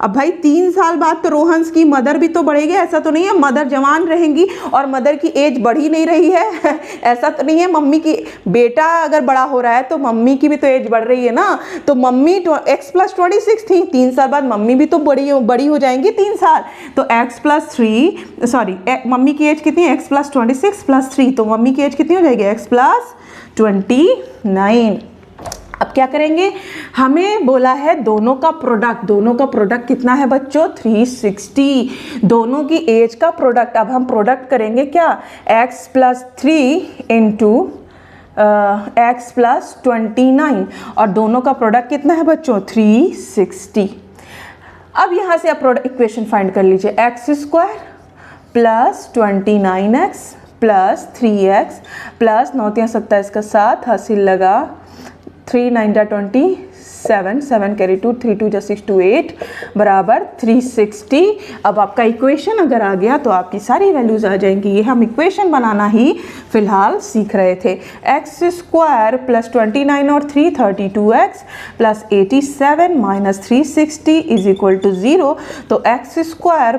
अब भाई 3 साल बाद तो रोहन्स की मदर भी तो बढ़ेगी, ऐसा तो नहीं है मदर जवान रहेंगी और मदर की एज बढ़ी नहीं रही है ऐसा तो नहीं है। मम्मी की बेटा अगर बड़ा हो रहा है तो मम्मी की भी तो एज बढ़ रही है ना। तो मम्मी x + 26 थी, 3 साल बाद मम्मी भी तो बड़ी हो जाएंगी 3 साल। तो x + 3 सॉरी मम्मी की एज कितनी है, x + 26 + 3, तो मम्मी की एज कितनी हो जाएगी, x + 29। अब क्या करेंगे, हमें बोला है दोनों का प्रोडक्ट कितना है बच्चों, 360, दोनों की एज का प्रोडक्ट। अब हम प्रोडक्ट करेंगे क्या, x + 3 इंटू x + 29, और दोनों का प्रोडक्ट कितना है बच्चों, 360। अब यहाँ से आप प्रोडक्ट इक्वेशन फाइंड कर लीजिए, x² + 29x + 3x + 9 × 27 का 7, हासिल लगा 3 × 9 = 27, 7 कैरी 2, 3 2 = 6 2 8 बराबर 360। अब आपका इक्वेशन अगर आ गया तो आपकी सारी वैल्यूज आ जाएंगी। ये हम इक्वेशन बनाना ही फिलहाल सीख रहे थे। x² + 29 और 3 32x + 87 - 360 = 0। तो x²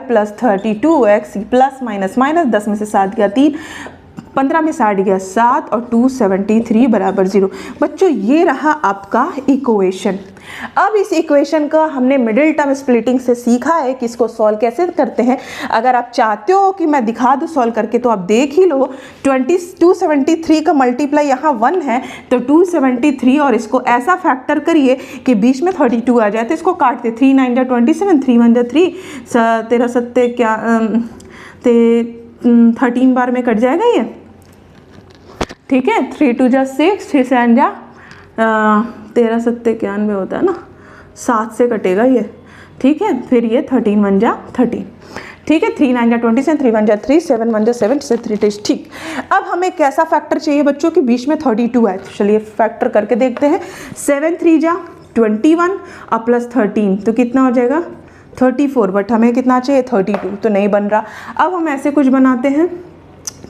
+ 32x ± 10 में से 7 गया 3, 15 में 60 गया 7 और 273 बराबर 0। बच्चों ये रहा आपका इक्वेशन। अब इस इक्वेशन का हमने मिडिल टर्म स्प्लिटिंग से सीखा है कि इसको सॉल्व कैसे करते हैं। अगर आप चाहते हो कि मैं दिखा दूँ सॉल्व करके तो आप देख ही लो। 273 का मल्टीप्लाई यहाँ 1 है, तो 273 और इसको ऐसा फैक्टर करिए कि बीच में 32 आ जाए। तो इसको काटते, 3 × 9 = 27, 3 × 1 = 3, 13 7 क्या 13 बार में कट जाएगा ये, ठीक है। 3 2 = 6, 6 7 = 13 7 91 होता है ना, 7 से कटेगा ये, ठीक है। फिर ये 13 1 = 13, ठीक है। 3 9 = 27, 3 1 = 3, 7 1 = 7, 3 टेस्ट, ठीक। अब हमें कैसा फैक्टर चाहिए बच्चों कि बीच में 32 है, तो चलिए फैक्टर करके देखते हैं। 7 3 = 21 और +13 तो कितना हो जाएगा 34, बट हमें कितना चाहिए 32, तो नहीं बन रहा। अब हम ऐसे कुछ बनाते हैं,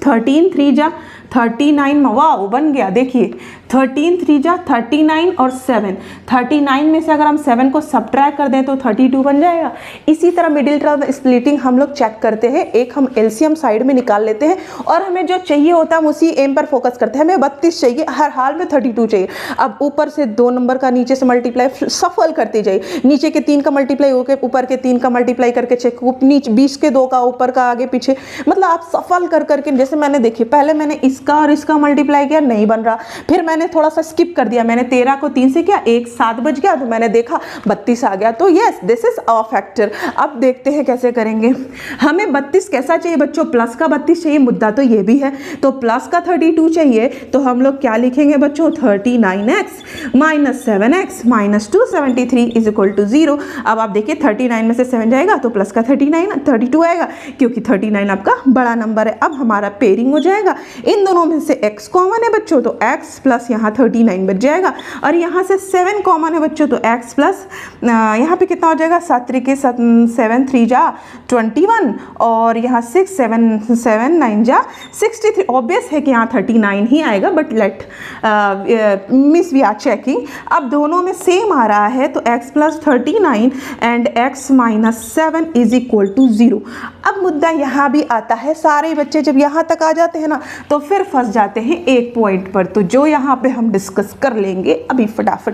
13 3 = 39, वाह बन गया। देखिए 13 3 = 39 और 7, 39 में से अगर हम 7 को सब्ट्रैक्ट कर दें तो 32 बन जाएगा। इसी तरह मिडिल टर्म स्प्लिटिंग हम लोग चेक करते हैं। एक हम एलसीएम साइड में निकाल लेते हैं और हमें जो चाहिए होता है हम उसी एम पर फोकस करते हैं। हमें 32 चाहिए, हर हाल में 32 चाहिए। अब ऊपर से 2 नंबर का नीचे से मल्टीप्लाई सफल करते जाइए, नीचे के 3 का मल्टीप्लाई होकर ऊपर के 3 का मल्टीप्लाई करके चेक, नीचे 20 के 2 का, ऊपर का आगे पीछे, मतलब आप सफल कर करके, जैसे मैंने देखिए पहले मैंने इसका और इसका मल्टीप्लाई किया, नहीं बन रहा, फिर मैंने थोड़ा सा स्किप कर दिया, मैंने 13 को 3 से किया, 1 7 बच गया, तो मैंने देखा 32 आ गया। तो yes this is a factor. अब देखते हैं कैसे करेंगे। हमें 32 कैसा चाहिए बच्चों, प्लस का 32 चाहिए, मुद्दा तो ये भी है। तो प्लस का 32 चाहिए, तो हम लोग क्या लिखेंगे बच्चों, 39x - 7x - 273 = 0। अब आप देखिए 39 में से 7 जाएगा तो प्लस का 32 आएगा, क्योंकि 39 आपका बड़ा नंबर है। अब हमारा पेयरिंग हो जाएगा, इन दोनों में से x कॉमन है बच्चों, तो x प्लस यहाँ 39 बच जाएगा, और यहाँ से 7 कॉमन है बच्चों, तो x प्लस यहाँ पे कितना हो जाएगा, 7 3 = 21, और यहाँ 6 7 7 9 = 63। ऑब्वियस है कि यहाँ 39 ही आएगा, but let miss we are checking. अब दोनों में सेम आ रहा है, तो x + 39 एंड x - 7 = 0। अब मुद्दा यहाँ भी आता है, सारे बच्चे जब यहाँ तक आ जाते हैं ना तो फिर फंस जाते हैं एक पॉइंट पर, तो जो यहाँ पे हम डिस्कस कर लेंगे अभी फटाफट।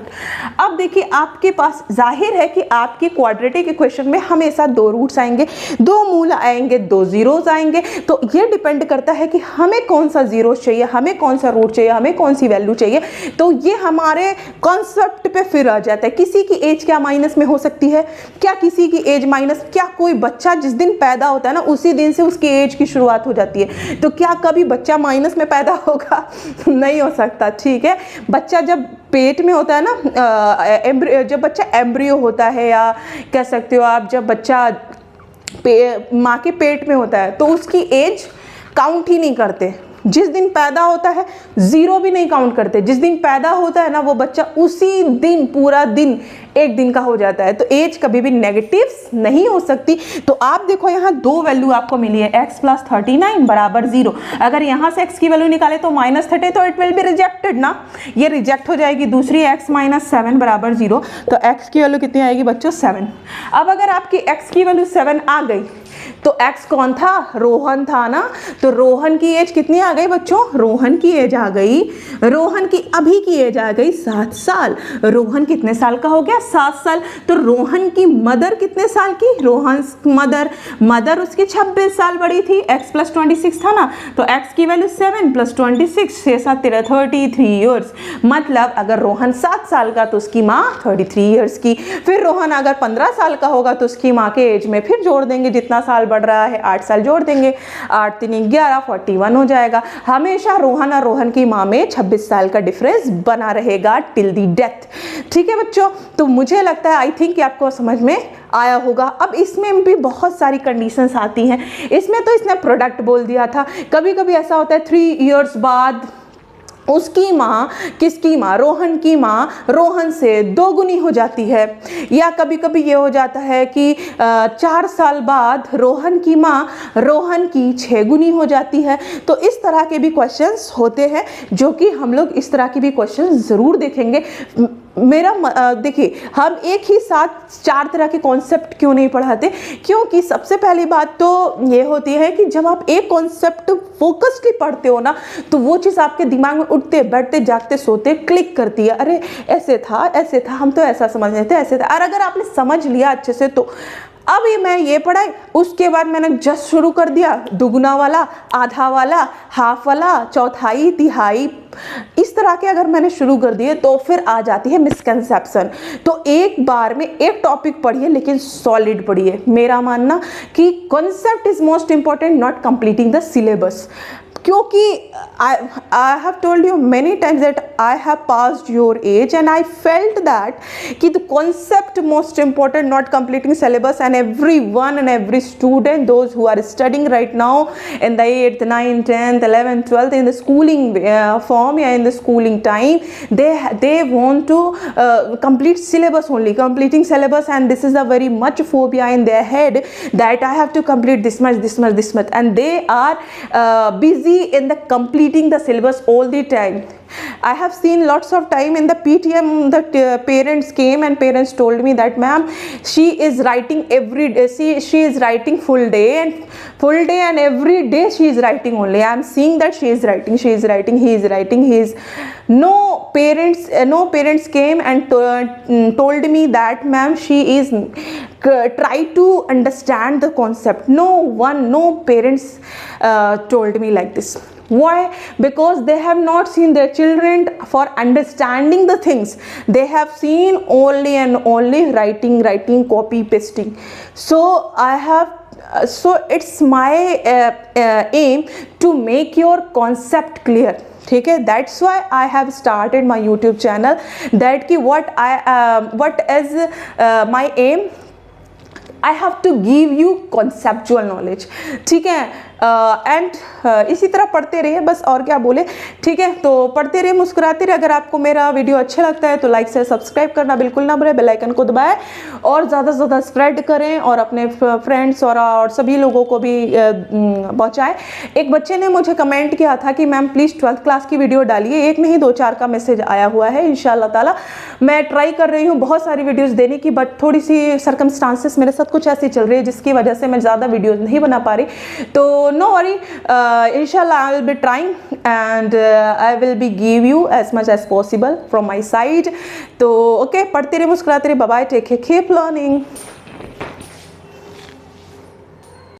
अब देखिए आपके पास जाहिर है कि आपकी क्वाड्रेटिक इक्वेशन में हमेशा 2 रूट्स आएंगे, 2 मूल आएंगे, 2 जीरोस आएंगे। तो ये डिपेंड करता है कि हमें कौन सा जीरो चाहिए, हमें कौन सा रूट चाहिए, हमें कौन सी वैल्यू चाहिए। तो ये हमारे कॉन्सेप्ट पे फिर आ जाता है। किसी की एज क्या माइनस में हो सकती है, क्या किसी की एज माइनस, क्या कोई बच्चा जिस दिन पैदा होता है ना उसी दिन से उसकी एज की शुरुआत हो जाती है, तो क्या कभी बच्चा माइनस में पैदा होगा नहीं हो सकता, ठीक है। बच्चा जब पेट में होता है ना, जब बच्चा एम्ब्रियो होता है, या कह सकते हो आप जब बच्चा माँ के पेट में होता है, तो उसकी एज काउंट ही नहीं करते, जिस दिन पैदा होता है 0 भी नहीं काउंट करते, जिस दिन पैदा होता है ना वो बच्चा उसी दिन पूरा दिन 1 दिन का हो जाता है। तो एज कभी भी नेगेटिव नहीं हो सकती। तो आप देखो यहाँ 2 वैल्यू आपको मिली है, x + 39 बराबर 0। अगर यहाँ से x की वैल्यू निकाले तो -30, तो इट विल बी रिजेक्टेड ना, ये रिजेक्ट हो जाएगी। दूसरी x - 7 बराबर 0, तो x की वैल्यू कितनी आएगी बच्चों 7। अब अगर आपकी x की वैल्यू 7 आ गई तो x कौन था, रोहन था ना, तो रोहन की एज कितनी आ गई बच्चों, रोहन की एज आ गई, रोहन की अभी की एज आ गई 7 साल। रोहन कितने साल का हो गया, 7 साल। तो रोहन की मदर कितने साल की, रोहन मदर उसकी 26 साल बड़ी थी, x + 26 था ना, तो x की वैल्यू 7 + 26 6 7 13 33 ईयर्स। मतलब अगर रोहन 7 साल का तो उसकी माँ 33 ईयर्स की। फिर रोहन अगर 15 साल का होगा तो उसकी माँ के एज में फिर जोड़ देंगे, जितना साल बढ़ रहा है 8 साल जोड़ देंगे, 8 3 11 41 हो जाएगा। हमेशा रोहन और रोहन की माँ में 26 साल का डिफरेंस बना रहेगा टिल दी डेथ। ठीक है बच्चों, तो मुझे लगता है आई थिंक कि आपको समझ में आया होगा। अब इसमें भी बहुत सारी कंडीशंस आती हैं। इसमें तो इसने प्रोडक्ट बोल दिया था, कभी कभी ऐसा होता है 3 इयर्स बाद उसकी माँ, किसकी माँ, रोहन की माँ रोहन से 2 गुनी हो जाती है, या कभी कभी ये हो जाता है कि 4 साल बाद रोहन की माँ रोहन की 6 गुनी हो जाती है। तो इस तरह के भी क्वेश्चंस होते हैं, जो कि हम लोग इस तरह के भी क्वेश्चंस ज़रूर देखेंगे। मेरा देखिए, हम एक ही साथ 4 तरह के कॉन्सेप्ट क्यों नहीं पढ़ाते, क्योंकि सबसे पहली बात तो ये होती है कि जब आप एक कॉन्सेप्ट फोकस्डली पढ़ते हो ना, तो वो चीज़ आपके दिमाग में उठते बैठते जागते सोते क्लिक करती है। अरे ऐसे था, हम तो ऐसा समझ रहे थे, ऐसे था। और अगर आपने समझ लिया अच्छे से तो अब मैं ये पढ़ाई, उसके बाद मैंने जस्ट शुरू कर दिया दुगुना वाला, आधा वाला, हाफ वाला, चौथाई, तिहाई, इस तरह के अगर मैंने शुरू कर दिए तो फिर आ जाती है मिसकंसेप्शन। तो एक बार में एक टॉपिक पढ़िए लेकिन सॉलिड पढ़िए। मेरा मानना कि concept is most important, not completing the syllabus. क्योंकि I have told you many times that I have passed your age and I felt that कि the concept most important, not completing syllabus, and everyone and every student, those who are studying right now in the 8th, 9th, 10th, 11th, 12th in the schooling form, yeah, in the schooling time, they want to complete syllabus only, completing syllabus, and this is a very much phobia in their head that I have to complete this much, and they are busy in the completing the syllabus all the time. I have seen lots of time in the PTM that parents came and parents told me that ma'am, she is writing every day, she is writing full day and every day she is writing only. I am seeing that she is writing, he is writing, no parents came and told me that ma'am, she is try to understand the concept. No parents told me like this. Why? Because they have not seen their children for understanding the things. They have seen only and only writing, copy pasting. So it's my aim to make your concept clear. ठीक है, that's why I have started my YouTube channel, that कि what is my aim, I have to give you conceptual knowledge. ठीक है, and इसी तरह पढ़ते रहिए, बस और क्या बोले। ठीक है, तो पढ़ते रहिए, मुस्कुराते रहिए। अगर आपको मेरा वीडियो अच्छा लगता है तो लाइक से सब्सक्राइब करना बिल्कुल ना भूलें, बेल आइकन को दबाएं और ज़्यादा से ज़्यादा स्प्रेड करें और अपने फ्रेंड्स और सभी लोगों को भी पहुँचाएं। एक बच्चे ने मुझे कमेंट किया था कि मैम प्लीज़ 12th क्लास की वीडियो डालिए। एक नहीं 2-4 का मैसेज आया हुआ है। इंशाल्लाह ताला मैं ट्राई कर रही हूँ बहुत सारी वीडियोज़ देने की, बट थोड़ी सी सर्कमस्टांसेस मेरे साथ कुछ ऐसी चल रही है जिसकी वजह से मैं ज़्यादा वीडियोज़ नहीं बना पा रही। तो no worry, inshallah I will be trying and I will be give you as much as possible from my side. तो okay, पढ़ते रहिए, मुस्कुराते रहिए, bye bye, take care, keep learning.